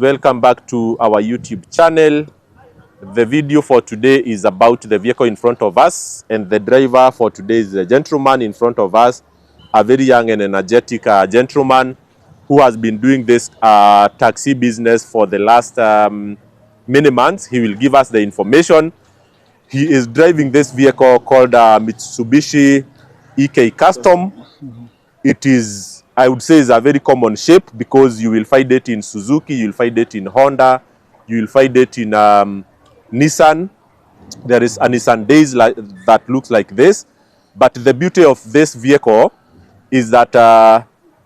welcome back to our YouTube channel. The video for today is about the vehicle in front of us, and the driver for today is a gentleman in front of us, a very young and energetic gentleman who has been doing this taxi business for the last many months. He will give us the information. He is driving this vehicle called Mitsubishi EK Custom. It is, I would say, is a very common shape because you will find it in Suzuki, you will find it in Honda, you will find it in Nissan. There is a Nissan Days that looks like this. But the beauty of this vehicle is that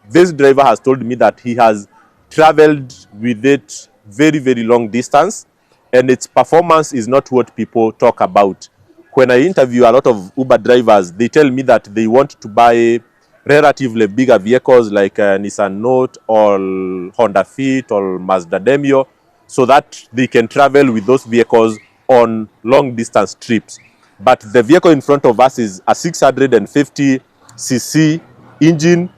this driver has told me that he has traveled with it very, very long distance, and its performance is not what people talk about. When I interview a lot of Uber drivers, they tell me that they want to buy relatively bigger vehicles like Nissan Note or Honda Fit or Mazda Demio, so that they can travel with those vehicles on long distance trips. But the vehicle in front of us is a 650cc engine.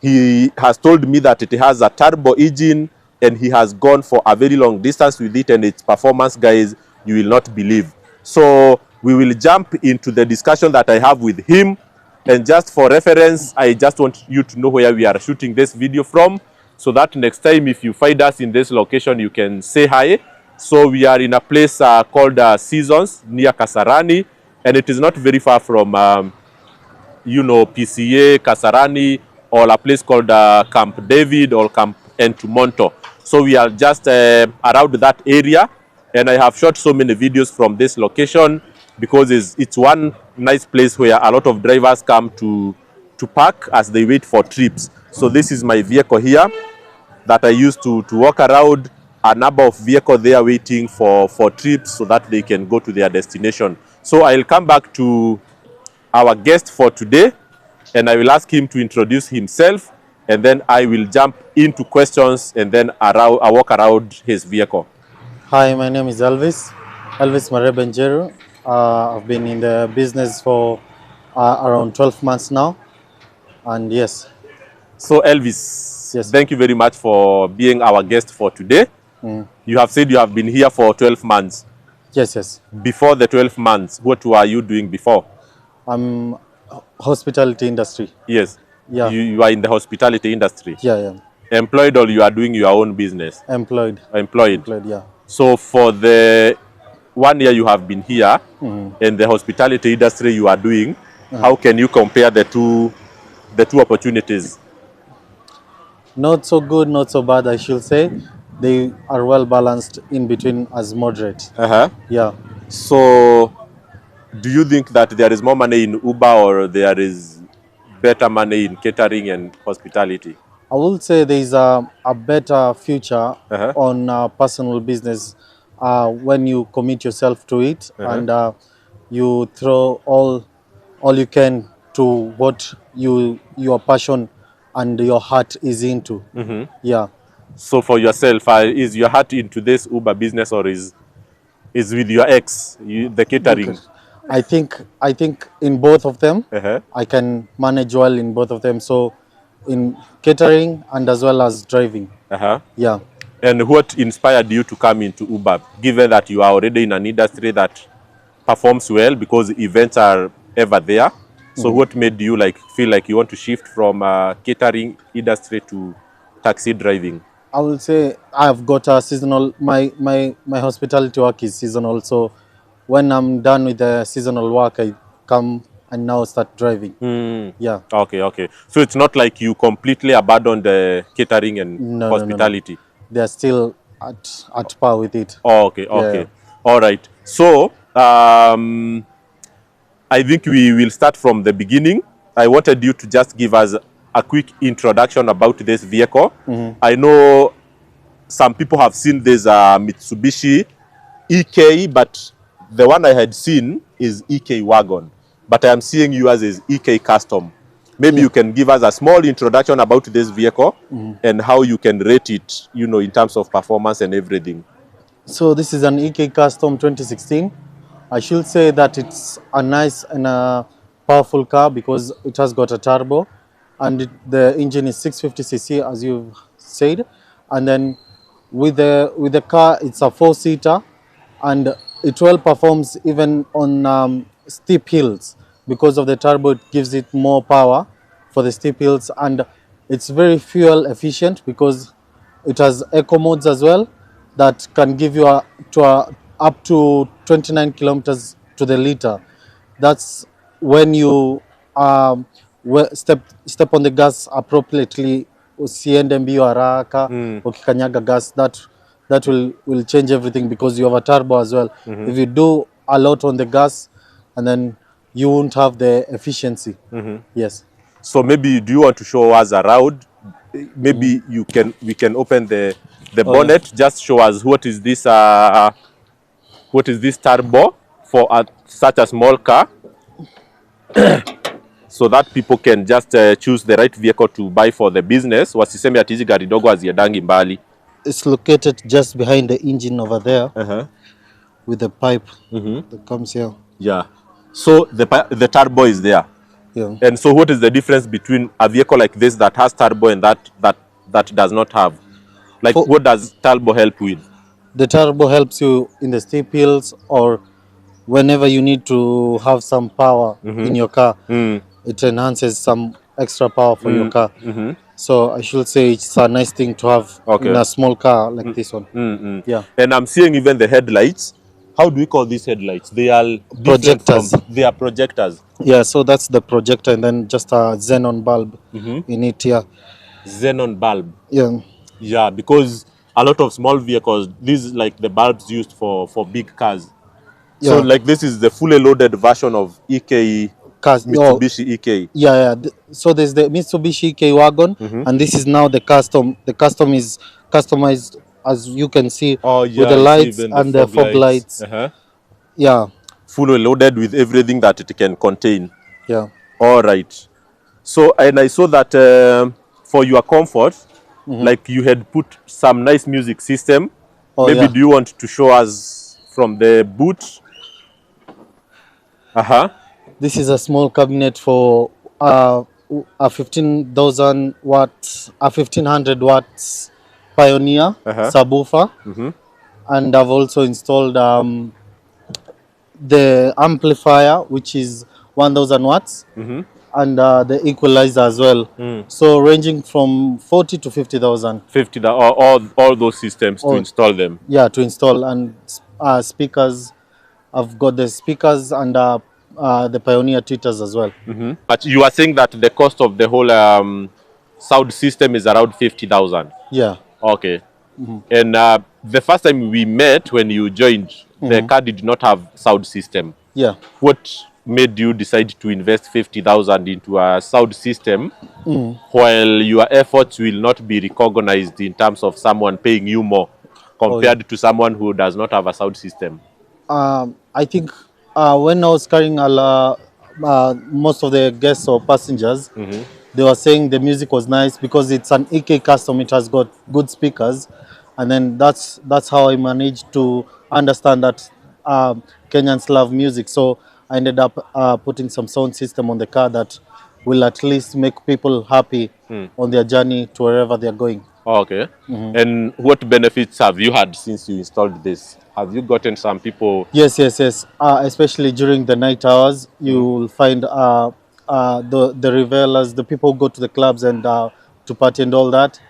He has told me that it has a turbo engine, and he has gone for a very long distance with it, and its performance, guys, you will not believe. So we will jump into the discussion that I have with him. And just for reference, I just want you to know where we are shooting this video from, so that next time if you find us in this location, you can say hi. So we are in a place called Seasons near Kasarani, and it is not very far from, PCA, Kasarani, or a place called Camp David or Camp Entumonto. So we are just around that area, and I have shot so many videos from this location because it's one nice place where a lot of drivers come to park as they wait for trips. So this is my vehicle here that I use to walk around. A number of vehicles there waiting for trips so that they can go to their destination. So I'll come back to our guest for today, and I will ask him to introduce himself, and then I will jump into questions, and then I walk around his vehicle. Hi, my name is Elvis Marebenjeru. I've been in the business for around 12 months now, and yes. So Elvis, yes, thank you very much for being our guest for today. You have said you have been here for 12 months. Yes. Before the 12 months, what were you doing before? Hospitality industry. Yes. Yeah. You are in the hospitality industry. Yeah. Employed, or you are doing your own business? Employed, yeah. So for the 1 year you have been here in the hospitality industry you are doing, how can you compare the two opportunities? Not so good, not so bad, I should say. They are well balanced in between, as moderate. Yeah. So do you think that there is more money in Uber, or there is better money in catering and hospitality? I would say there is a better future on personal business when you commit yourself to it and you throw all you can to what your passion and your heart is into. Yeah. So for yourself, is your heart into this Uber business, or is with your ex, the catering? I think in both of them, I can manage well in both of them. So in catering and as well as driving. Yeah. And what inspired you to come into Uber, given that you are already in an industry that performs well because events are ever there? So what made you feel like you want to shift from catering industry to taxi driving? I will say I've got a seasonal, my hospitality work is seasonal. So when I'm done with the seasonal work, I come and now start driving. Yeah. Okay. So it's not like you completely abandoned the catering and hospitality. No. They're still at par with it. Okay. Yeah. All right. So I think we will start from the beginning. I wanted you to just give us a quick introduction about this vehicle. I know some people have seen this Mitsubishi EK, but the one I had seen is EK Wagon. But I am seeing yours as EK Custom. Maybe you can give us a small introduction about this vehicle and how you can rate it, in terms of performance and everything. So this is an EK Custom 2016. I should say that it's a nice and a powerful car because it has got a turbo, and the engine is 650cc, as you've said, and then With the car, it's a 4-seater, and it well performs even on steep hills because of the turbo. It gives it more power for the steep hills, and it's very fuel efficient because it has eco modes as well that can give you up to 29 kilometers to the liter. That's when you step on the gas appropriately, usiende mbio haraka, ukikanyaga gas, that will change everything because you have a turbo as well. If you do a lot on the gas, and then you won't have the efficiency. Yes. So maybe do you want to show us around? Maybe we can open the Oh, yeah. bonnet. Just show us what is this turbo for such a small car, so that people can just choose the right vehicle to buy for the business. Wasiseme ati hizi gari dogo haziedangi mbali. It's located just behind the engine over there, with the pipe that comes here. Yeah. So the turbo is there. Yeah. And so what is the difference between a vehicle like this that has turbo and that does not have? Like, what does turbo help with? The turbo helps you in the steep hills, or whenever you need to have some power in your car. It enhances some extra power for your car. So I should say it's a nice thing to have in a small car like this one. Yeah. And I'm seeing even the headlights. How do we call these headlights? They are Projectors. They are projectors. Yeah, so that's the projector, and then just a xenon bulb in it. Yeah. Xenon bulb. Yeah. Yeah, because a lot of small vehicles, these is like the bulbs used for big cars. So Yeah. like this is the fully loaded version of EK Cars. Mitsubishi EK. Yeah. So there's the Mitsubishi EK wagon, and this is now the custom. The custom is customized, as you can see, with the lights and the fog lights. Yeah. Fully loaded with everything that it can contain. Yeah. All right. So, and I saw that for your comfort, like you had put some nice music system. Oh, Maybe yeah. do you want to show us from the boot? This is a small cabinet for a 15,000 watts, a 1500 watts Pioneer subwoofer, and I've also installed the amplifier, which is 1000 watts, and the equalizer as well. So ranging from 40 to 50,000. 50, all those systems to install them. Yeah, to install, and speakers. I've got the speakers and the Pioneer tweeters as well. But you are saying that the cost of the whole sound system is around 50,000. Yeah. Okay. And the first time we met, when you joined, the car did not have sound system. Yeah. What made you decide to invest 50,000 into a sound system while your efforts will not be recognized in terms of someone paying you more compared to someone who does not have a sound system? I think when I was carrying most of the guests or passengers, they were saying the music was nice because it's an EK Custom. It has got good speakers, and then that's how I managed to understand that Kenyans love music. So I ended up putting some sound system on the car that will at least make people happy on their journey to wherever they are going. Okay. And what benefits have you had since you installed this? Have you gotten some people? Yes. Especially during the night hours, you will find the revelers, the people who go to the clubs and to party and all that.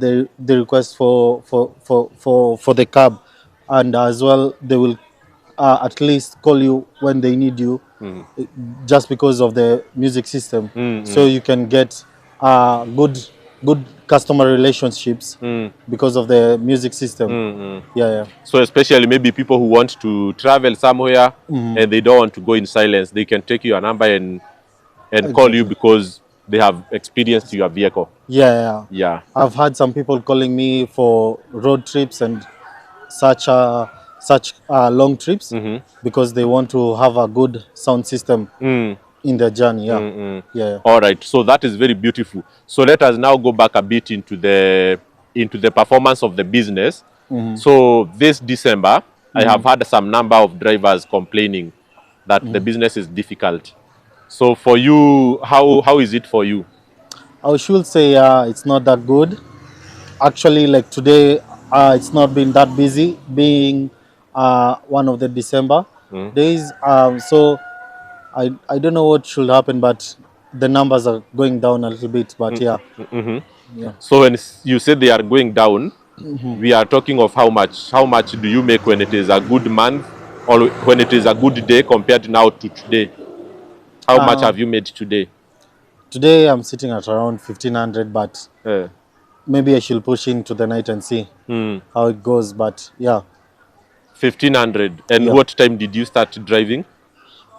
They request for the cab, and as well they will at least call you when they need you, just because of the music system. So you can get good customer relationships because of the music system. Yeah. So especially maybe people who want to travel somewhere and they don't want to go in silence, they can take your number and call you because they have experienced your vehicle. Yeah. I've had some people calling me for road trips and such long trips because they want to have a good sound system in their journey. Yeah. All right. So that is very beautiful. So let us now go back a bit into the performance of the business. So this December, I have had some number of drivers complaining that the business is difficult. So for you, how is it for you? I should say it's not that good. Actually, like today, It's not been that busy, being one of the December days. So I don't know what should happen, but the numbers are going down a little bit. But yeah, yeah. So when you say they are going down, we are talking of how much. How much do you make when it is a good month, or when it is a good day compared now to today? How much have you made today? Today I'm sitting at around 1500, but Uh, maybe I should push into the night and see how it goes. But yeah, 1500. And yeah, what time did you start driving?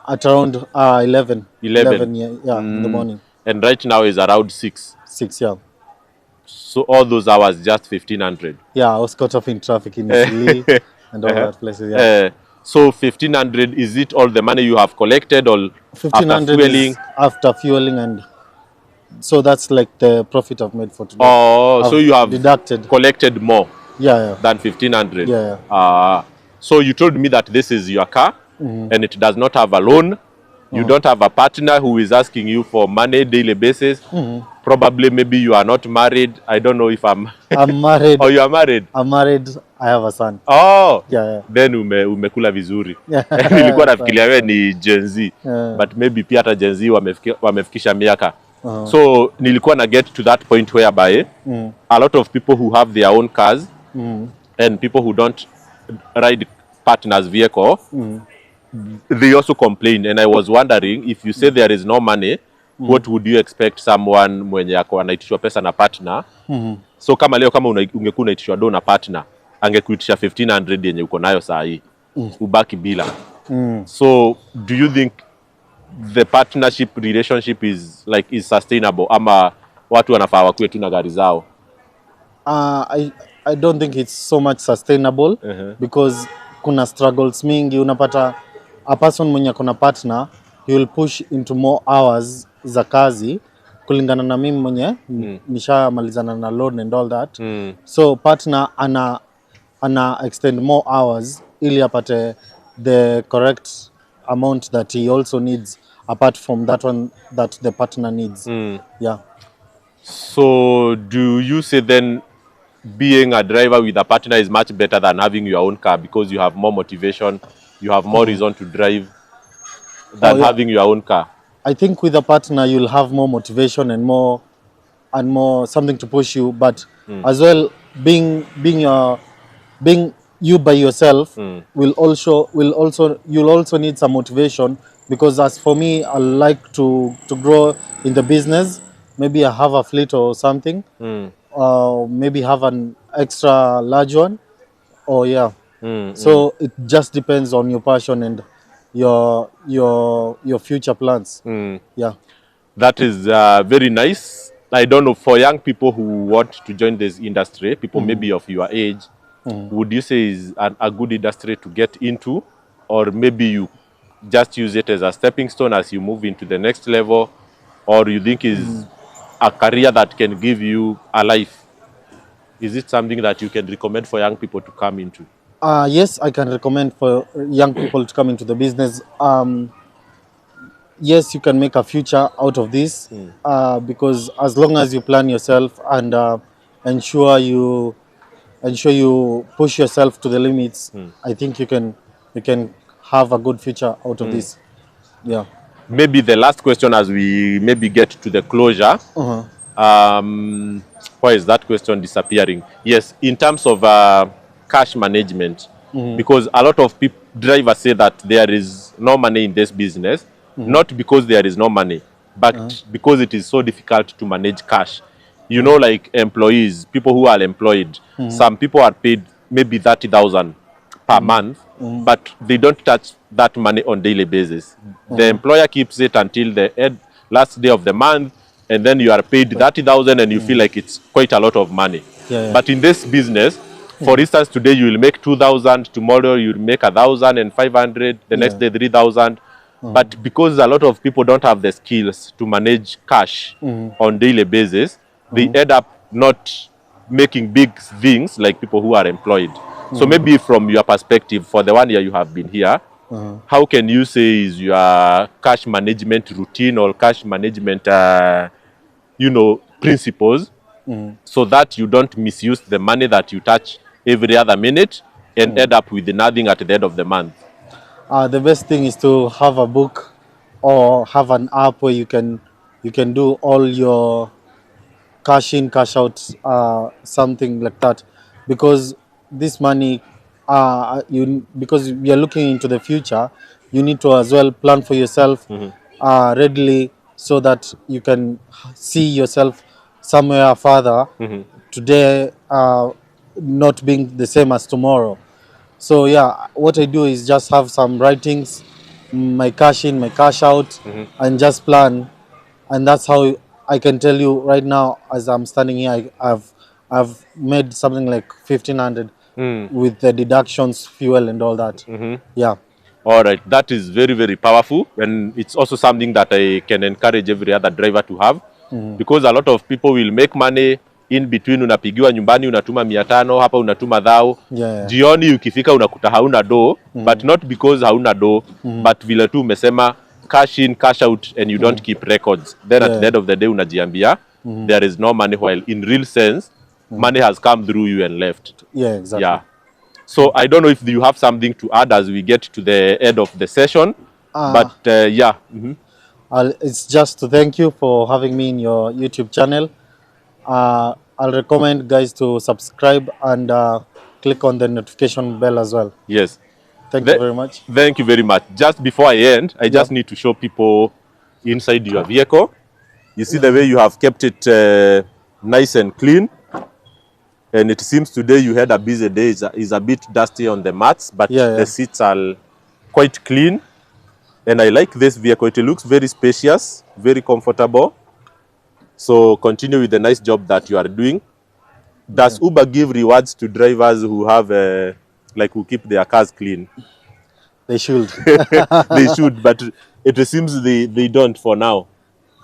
at around 11, 11. yeah, yeah, in the morning, And right now is around 6. 6, yeah. So all those hours just 1500. Yeah, I was caught up in traffic in Isili and all that places. Yeah, Uh, so 1500, is it all the money you have collected, or after 1500 fueling? is after fueling, and so that's like the profit I've made for today. Oh, so I've you have deducted. collected more Yeah, yeah, than 1500. yeah, yeah. So you told me that this is your car and it does not have a loan. You don't have a partner who is asking you for money daily basis. Probably maybe you are not married. I don't know if I'm I'm married. or you are married. I'm married. I have a son. Oh, Yeah, yeah. then umekula vizuri. Yeah. Nilikuwa nafikiria wewe ni Gen Z. Yeah. But maybe pia hata Gen Z wamefikisha miaka. So nilikuwa na get to that point whereby a lot of people who have their own cars and people who don't ride partners vehicle, they also complain. And I was wondering, if you say there is no money, what would you expect someone mwenye ako anaitishwa pesa na partner? So kama leo kama ungekuwa unaitishwa do na partner, angekuitisha 1500 yenye uko nayo saa hii, ubaki bila. So do you think the partnership relationship is sustainable, ama watu wanafaa wakuwe tu na gari zao? I don't think it's so much sustainable because kuna struggles mingi. Unapata a person mwenye akona partner, he will push into more hours za kazi kulingana na mimi mwenye nishamalizana na loan and all that. So partner ana extend more hours ili apate the correct amount that he also needs apart from that one that the partner needs. Yeah. So do you say then being a driver with a partner is much better than having your own car, because you have more motivation, you have more reason to drive than having your own car? I think with a partner you'll have more motivation and more something to push you, but as well being you by yourself you'll also need some motivation, because as for me, I like to grow in the business. Maybe I have a fleet or something, maybe have an extra large one, or yeah. So it just depends on your passion and your future plans. Yeah. That is very nice. I don't know, for young people who want to join this industry, people maybe of your age, would you say is a good industry to get into, or maybe you just use it as a stepping stone as you move into the next level, or you think is a career that can give you a life? Is it something that you can recommend for young people to come into? Yes, I can recommend for young people to come into the business. Yes, you can make a future out of this, because as long as you plan yourself and ensure you push yourself to the limits, I think you can have a good future out of this. Yeah. Maybe the last question as we maybe get to the closure. Why is that question disappearing? Yes, in terms of cash management, because a lot of drivers say that there is no money in this business, not because there is no money, but because it is so difficult to manage cash. You know, like employees, people who are employed, some people are paid maybe 30,000 per month, but they don't touch that money on daily basis. The employer keeps it until the last day of the month, and then you are paid 30,000 and you feel like it's quite a lot of money. Yeah. But in this business, for instance, today you will make 2,000, tomorrow you will make 1,500, the next day 3,000. But because a lot of people don't have the skills to manage cash on daily basis, they end up not making big things like people who are employed. So maybe from your perspective, for the 1 year you have been here, how can you say is your cash management routine or cash management, principles, so that you don't misuse the money that you touch every other minute and end up with nothing at the end of the month? The best thing is to have a book or have an app where you can do all your cash in, cash out, something like that, because this money, because we are looking into the future, you need to as well plan for yourself readily, so that you can see yourself somewhere further today, not being the same as tomorrow. So yeah, what I do is just have some writings, my cash in, my cash out, and just plan. And that's how I can tell you right now, as I'm standing here, I've made something like 1,500 with the deductions, fuel, and all that. Yeah. All right, that is very, very powerful, and it's also something that I can encourage every other driver to have, because a lot of people will make money in between. Unapigiwa nyumbani, unatuma 500, hapa unatuma 1000. Yeah. Jioni ukifika unakuta hauna do, but not because hauna do, but vile tu umesema cash in, cash out, and you don't keep records. Then at the end of the day unajiambia there is no money, while in real sense money has come through you and left. Yeah, exactly. Yeah. So I don't know if you have something to add as we get to the end of the session, but yeah. It's just to thank you for having me in your YouTube channel. I'll recommend guys to subscribe and click on the notification bell as well. Yes. Thank you very much. Thank you very much. Just before I end, I just need to show people inside your vehicle. You see the way you have kept it nice and clean. And it seems today you had a busy day. It's a bit dusty on the mats, but the seats are quite clean. And I like this vehicle. It looks very spacious, very comfortable. So continue with the nice job that you are doing. Does Uber give rewards to drivers who have, who keep their cars clean? They should. They should, but it seems they don't for now.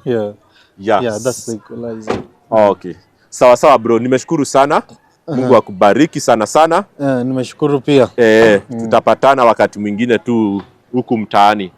Yeah. Yes. Yeah, that's the equalizer. Okay. Sawa sawa bro, nimeshukuru sana. Mungu akubariki sana sana. Nimeshukuru pia. Tutapatana wakati mwingine tu huku mtaani.